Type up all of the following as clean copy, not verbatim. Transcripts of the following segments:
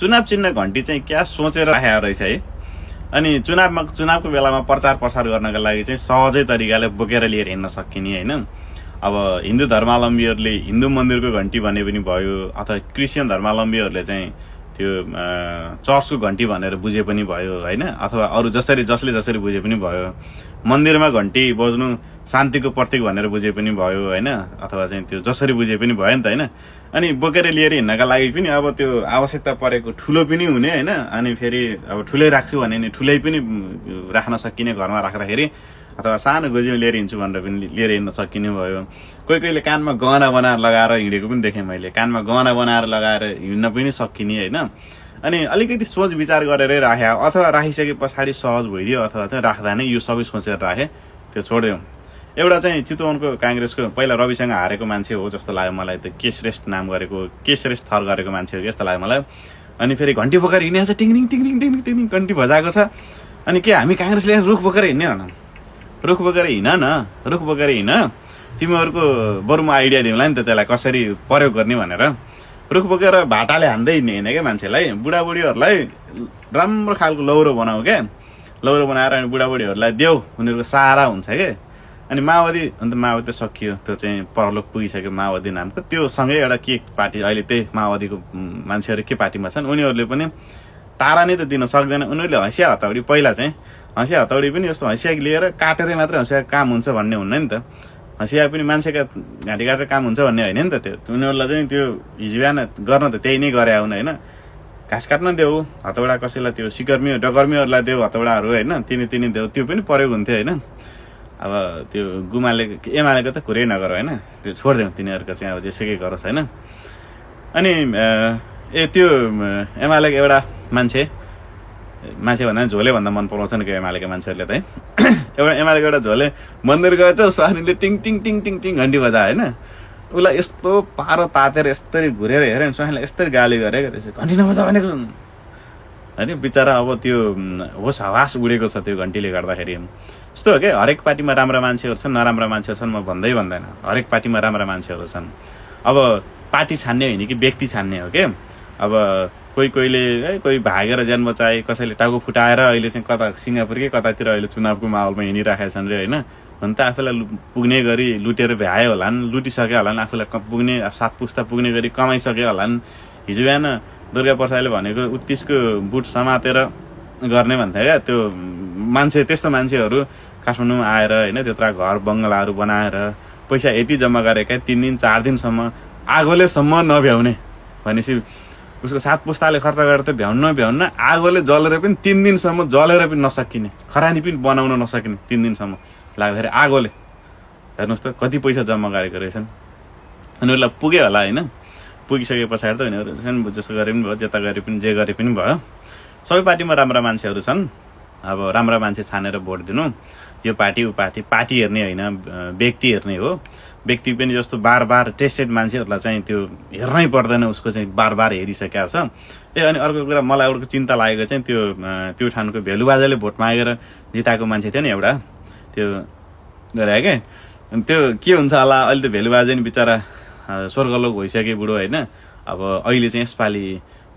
चुनाव चिन्ह घन्टी चाहिँ क्या सोचेर राखेको रहेछ है। अनि चुनावको बेलामा प्रचार प्रसार गर्नका लागि चाहिँ सहजै तरिकाले बोकेर लिएर हिँड्न सकिने होइन। अब हिन्दू धर्मावलम्बीहरूले हिन्दू मन्दिरको घन्टी भने पनि भयो, अथवा क्रिस्चियन धर्मावलम्बीहरूले चाहिँ त्यो चर्चको घन्टी भनेर बुझे पनि भयो होइन, अथवा अरू जसले जसरी बुझे पनि भयो। मन्दिरमा घन्टी बज्नु शान्तिको प्रतीक भनेर बुझे पनि भयो होइन, अथवा चाहिँ त्यो जसरी बुझे पनि भयो नि त होइन। अनि बोकेर लिएर हिँड्नका लागि पनि अब त्यो आवश्यकता परेको ठुलो पनि हुने होइन, अनि फेरि अब ठुलै राख्छु भने नि ठुलै पनि राख्न सकिने, घरमा राख्दाखेरि अथवा सानो गोजीमा लिएर हिँड्छु भनेर पनि लिएर हिँड्न सकिने भयो। कोहीले कानमा गहना बनाएर लगाएर हिँडेको पनि देखेँ मैले, कानमा गहना बनाएर लगाएर हिँड्न पनि सकिने होइन। अनि अलिकति सोच विचार गरेरै राखे, अथवा राखिसके पछाडि सहज भइदियो, अथवा चाहिँ राख्दा नै यो सबै सोचेर राखे, त्यो छोडिदिउँ। एउटा चाहिँ चितवनको काङ्ग्रेसको पहिला रविसँग हारेको मान्छे हो जस्तो लाग्यो मलाई, त के श्रेष्ठ नाम गरेको, के श्रेष्ठ थर गरेको मान्छे हो जस्तो लाग्यो मलाई। अनि फेरि घन्टी बोकेर हिँडेको छ, टिङ टिङ घन्टी बजाएको छ। अनि के हामी काङ्ग्रेसले रुख बोकेर हिँड्ने भन, रुख बोकेर हिँड, तिमीहरूको बरु म आइडिया दिउँला नि त त्यसलाई कसरी प्रयोग गर्ने भनेर। रुख बोकेर भाटाले हान्दै हिँड्ने होइन क्या मान्छेलाई, बुढाबुढीहरूलाई राम्रो खालको लौरो बनाऊ क्या, लौरो बनाएर अनि बुढाबुढीहरूलाई देऊ, उनीहरूको सहारा हुन्छ क्या। अनि माओवादी त सकियो, त्यो चाहिँ परलोक पुगिसक्यो माओवादी नामको, त्यो सँगै एउटा के पार्टी अहिले त्यही माओवादीको मान्छेहरू के पार्टीमा छन्, उनीहरूले पनि तारा नै त दिन सक्दैन। उनीहरूले हँसिया हतौडी, पहिला चाहिँ हँसिया हतौडी पनि यस्तो हँसिया लिएर काटेरै मात्रै हँसिया काम हुन्छ भन्ने हुन्न नि त, हँसिया पनि मान्छेका घाँटी काटेर काम हुन्छ भन्ने होइन नि त। त्यो उनीहरूलाई चाहिँ त्यो हिजो बिहान गर्न त त्यही नै गरे आउन होइन, घाँस काट्न देऊ हतौडा, कसैलाई त्यो डकर्मीहरूलाई देऊ हतौडाहरू होइन, तिनी देऊ, त्यो पनि प्रयोग हुन्थ्यो होइन। अब त्यो एमालेको त कुरै नगर होइन, त्यो छोडिदेऊ, तिनीहरूको चाहिँ अब जेसुकै गरोस् होइन। अनि त्यो एमालेको एउटा मान्छे भन्दा झोले भन्दा मन पराउँछन् कि एमालेका मान्छेहरूले त है। एउटा एमालेको एउटा झोले मन्दिर गएछ, स्वामीले टिङ टिङ टिङ टिङ टिङ घन्टी बजा होइन, उसलाई यस्तो पारो तातेर यस्तरी घुरेर हेरेँ, स्वामीलाई यस्तरी गाली गरेको रहेछ, घन्टी नबजा भनेको होइन। बिचरा अब त्यो होस हवास उडेको छ त्यो घन्टीले गर्दाखेरि। यस्तो हो क्या, हरेक पार्टीमा राम्रा मान्छेहरू छन्, नराम्रा मान्छेहरू छन्, म भन्दैन, हरेक पार्टीमा राम्रा मान्छेहरू छन्। अब पार्टी छान्ने होइन कि व्यक्ति छान्ने हो क्या। अब कोहीले कोही भागेर जन्म चाहे, कसैले टाउको फुटाएर अहिले चाहिँ कता सिङ्गापुर कि कतातिर अहिले चुनावको माहौलमा हिँडिराखेका छन् रे होइन। हुन त आफूलाई पुग्ने गरी लुटेर भ्यायो होलान्, लुटिसक्यो होलान्, आफूलाई पुग्ने 7 पुस्ता पुग्ने गरी कमाइसक्यो होलान्। हिजो बिहान दुर्गा प्रसादले भनेको 31को बुट समातेर गर्ने भन्थ्यो क्या, त्यो मान्छे त्यस्तो मान्छेहरू काठमाडौँमा आएर होइन त्यत्रा घर बङ्गलाहरू बनाएर पैसा यति जम्मा गरेका 3 दिन 4 दिनसम्म आगोलेसम्म नभ्याउने भनेपछि उसको 7 पुस्ताले खर्च गरेर त भ्याउन्न, आगोले जलेर पनि 3 दिनसम्म जलेर पनि नसकिने, खरानी पनि बनाउन नसकिने 3 दिनसम्म लाग्दाखेरि आगोले, हेर्नुहोस् त कति पैसा जम्मा गरेको रहेछन्। उनीहरूलाई पुग्यो होला होइन, पुगिसके पछाडि त उनीहरू जसो गरे पनि भयो, जेता गरे पनि जे गरे पनि भयो। सबै पार्टीमा राम्रा मान्छेहरू छन्, अब राम्रा मान्छे छानेर भोट दिनु। यो पार्टी ऊ पार्टी हेर्ने होइन, व्यक्ति हेर्ने हो। व्यक्ति पनि जस्तो बार टेस्टेड मान्छेहरूलाई चाहिँ त्यो हेर्नै पर्दैन, उसको चाहिँ बार हेरिसकेको छ। अनि अर्को कुरा मलाई अर्को चिन्ता लागेको चाहिँ त्यो प्युठानको भेलुबाजाले भोट मागेर जिताएको मान्छे थियो नि एउटा, त्यो गरे क्या। त्यो के हुन्छ होला, अहिले त भेलुबाजे नि बिचरा स्वर्गलोक भइसक्यो बुढो होइन। अब अहिले चाहिँ यसपालि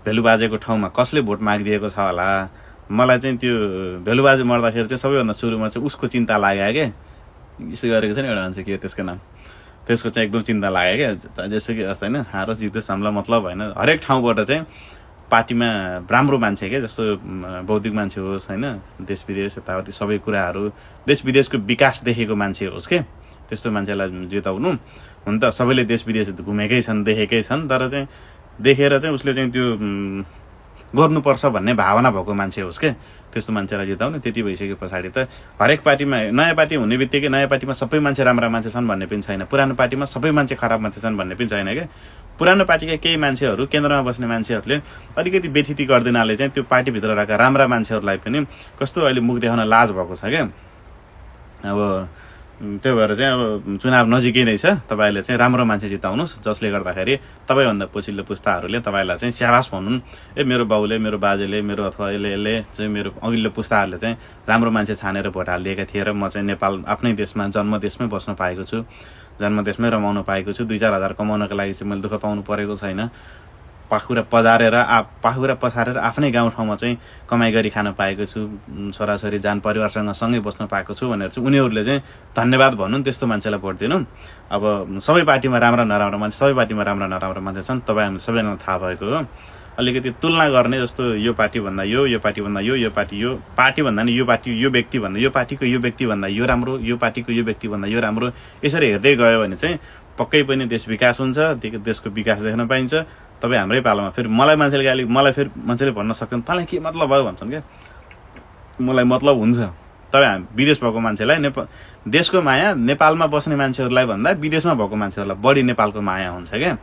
भेलुबाजेको ठाउँमा कसले भोट मागिदिएको छ होला। मलाई चाहिँ त्यो भेलुबाजे मर्दाखेरि चाहिँ सबैभन्दा सुरुमा चाहिँ उसको चिन्ता लाग्यो क्या, यसो गरेको छ नि एउटा मान्छे, के त्यसको नाम, त्यसको चाहिँ एकदम चिन्ता लाग्यो क्या। जेसुकै होस् होइन, हारोस् जितोस् हामीलाई मतलब होइन, हरेक ठाउँबाट चाहिँ पार्टीमा राम्रो मान्छे क्या, जस्तो बौद्धिक मान्छे होस् होइन, देश विदेश यताउति सबै कुराहरू देश विदेशको विकास देखेको मान्छे होस् के, त्यस्तो मान्छेलाई जिताउनु। हुन त सबैले देश विदेश घुमेकै छन्, देखेकै छन्, तर चाहिँ देखेर चाहिँ उसले चाहिँ त्यो गर्नुपर्छ भन्ने भावना भएको मान्छे होस् क्या, त्यस्तो मान्छेलाई जिताउनु। त्यति भइसके पछाडि त हरेक पार्टीमा नयाँ पार्टी हुने बित्तिकै नयाँ पार्टीमा सबै मान्छे राम्रा मान्छे छन् भन्ने पनि छैन, पुरानो पार्टीमा सबै मान्छे खराब मान्छे छन् भन्ने पनि छैन क्या। पुरानो पार्टीका केही मान्छेहरू, केन्द्रमा बस्ने मान्छेहरूले अलिकति व्यथिति गरिदिनाले चाहिँ त्यो पार्टीभित्र रहेका राम्रा मान्छेहरूलाई पनि कस्तो अहिले मुख देखाउन लाज भएको छ क्या। अब त्यो भएर चाहिँ अब चुनाव नजिकै नै छ, तपाईँले चाहिँ राम्रो मान्छे जिताउनुहोस्, जसले गर्दाखेरि तपाईँभन्दा पछिल्लो पुस्ताहरूले तपाईँलाई चाहिँ स्याबास भनुन्, मेरो बाउले, मेरो बाजेले, मेरो अथवा यसले चाहिँ मेरो अघिल्लो पुस्ताहरूले चाहिँ राम्रो मान्छे छानेर भोट हालिदिएका थिए र म चाहिँ नेपाल आफ्नै देशमा जन्मदेशमै बस्न पाएको छु, जन्मदेशमै रमाउन पाएको छु, 2-4 हजार कमाउनको लागि चाहिँ मैले दुःख पाउनु परेको छैन। पाखुरा पसारेर आफ्नै गाउँठाउँमा चाहिँ कमाइ गरी खान पाएको छु, छोराछोरी जान परिवारसँग सँगै बस्न पाएको छु भनेर चाहिँ उनीहरूले चाहिँ धन्यवाद भन्नु, त्यस्तो मान्छेलाई भोट दिनु। अब सबै पार्टीमा राम्रा नराम्रो मान्छे, सबै पार्टीमा राम्रा नराम्रो मान्छे छन्, तपाईँ सबैजनालाई थाहा भएको हो। अलिकति तुलना गर्ने जस्तो यो पार्टी भन्दा यो पार्टी भन्दा यो पार्टी, यो पार्टी भन्दा नि यो पार्टी, यो व्यक्ति भन्दा यो पार्टीको यो व्यक्ति भन्दा यो राम्रो, यो पार्टीको यो व्यक्ति भन्दा यो राम्रो, यसरी हेर्दै गयो भने चाहिँ पक्कै पनि देश विकास हुन्छ, देशको विकास देख्न पाइन्छ। तपाईँ हाम्रै पालामा फेरि मलाई फेरि मान्छेले भन्न सक्छन् तँलाई के मतलब भयो भन्छन् क्या। मलाई मतलब हुन्छ। तपाईँ विदेश भएको मान्छेलाई देशको माया नेपालमा बस्ने मान्छेहरूलाई भन्दा विदेशमा भएको मान्छेहरूलाई बढी नेपालको माया हुन्छ क्या।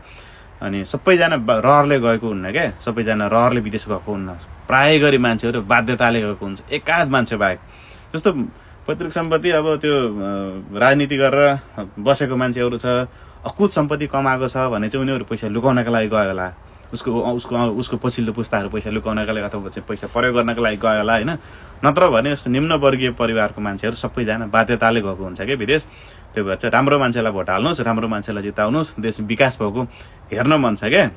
अनि सबैजना रहरले गएको हुन्न क्या, सबैजना रहरले विदेश गएको हुन्न, प्राय गरी मान्छेहरू बाध्यताले गएको हुन्छ, एकाध मान्छे बाहेक। जस्तो पैतृक सम्पत्ति अब त्यो राजनीति गरेर बसेको मान्छेहरू छ, अकुत सम्पत्ति कमाएको छ भने चाहिँ उनीहरू पैसा लुकाउनका लागि गयो होला, उसको पछिल्लो पुस्ताहरू पैसा लुकाउनका लागि अथवा चाहिँ पैसा प्रयोग गर्नका लागि गयो होला होइन। नत्र भने निम्न वर्गीय परिवारको मान्छेहरू सबैजना बाध्यताले गएको हुन्छ क्या विदेश। त्यो भएर चाहिँ राम्रो मान्छेलाई भोट हाल्नुहोस्, राम्रो मान्छेलाई जिताउनुहोस्, देश विकास भएको हेर्न मन छ क्या।